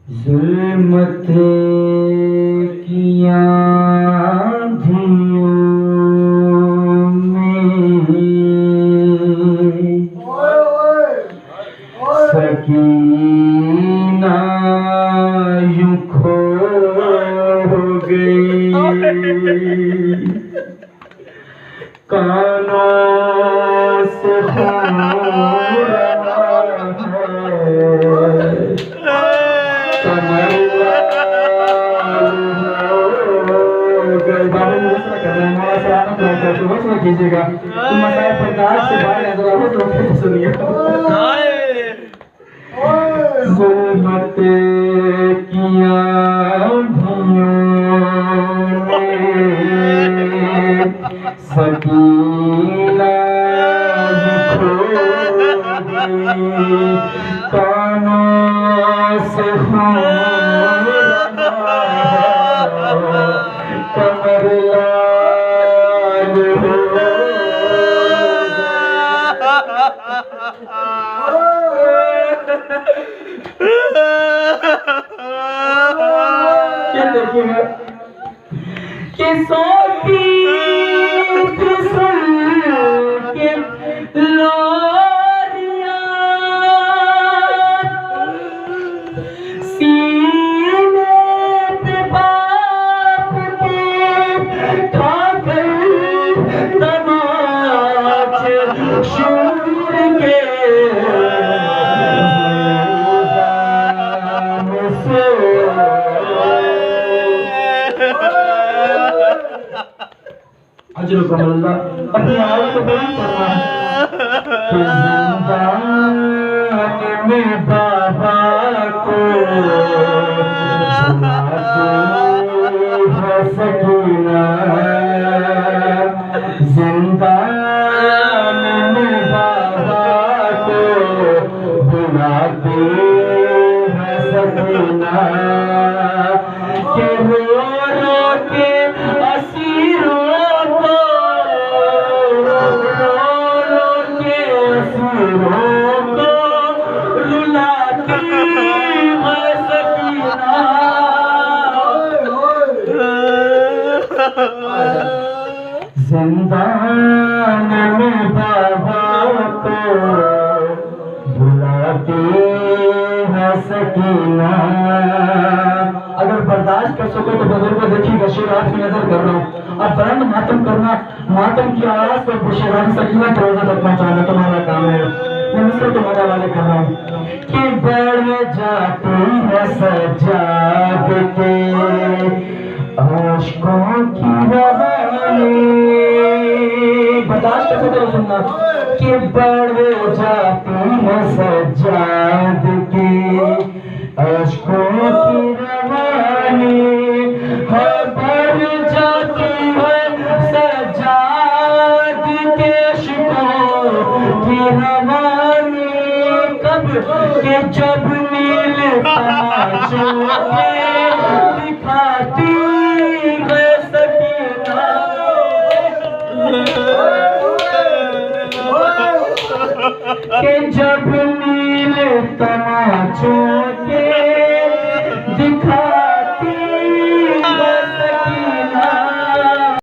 जुल्मत की आँधियों में सकीना यूं खो गई, कानों से हो रहा है कीजिएगा तुम मसाए प्रकाश से बाहर नजर आओ तो फिर सुनिए। जुल्मत की आँधियों में सकीना खो गई, कानों से हो रहा कमर लाल हो क्या देखिएगा कि सोती फिसल के लोरियां सीने पे बाप के खाकर तमाचे शूर के अजर कमल्ला अपनी आवाज़ को बुलंद करना है कि जिंदान में बाबा को बुलाती है सकीना, जिंदान में बाबा को बुलाती है सकीना, कि रो रो के असीरों को रुलाती है सकीना। जिंदान में बाबा को बुलाती है सकीना। अगर बर्दाश्त कर सको तो बुजुर्ग देखिएगा, शेरात की नजर कर रहा हूँ। अब बुलंद मातम करना, मातम की आवाज पर शेरात सकीना की रोजा तक पहुंचाना तुम्हारा काम है। मैं मिसर तुम्हारे वाले कर रहा हूँ कि बढ़ जाती है सजाद के आशिकों की रवानी। बर्दाश्त कर सको तो सुनना कि बढ़ जाती है सजाद के आशिकों की रवानी, बढ़ जाती है सजाद के आशिकों की रवानी। कब के जब नील तमाचों पे दिखाती है सकीना, के जब नील तमाचों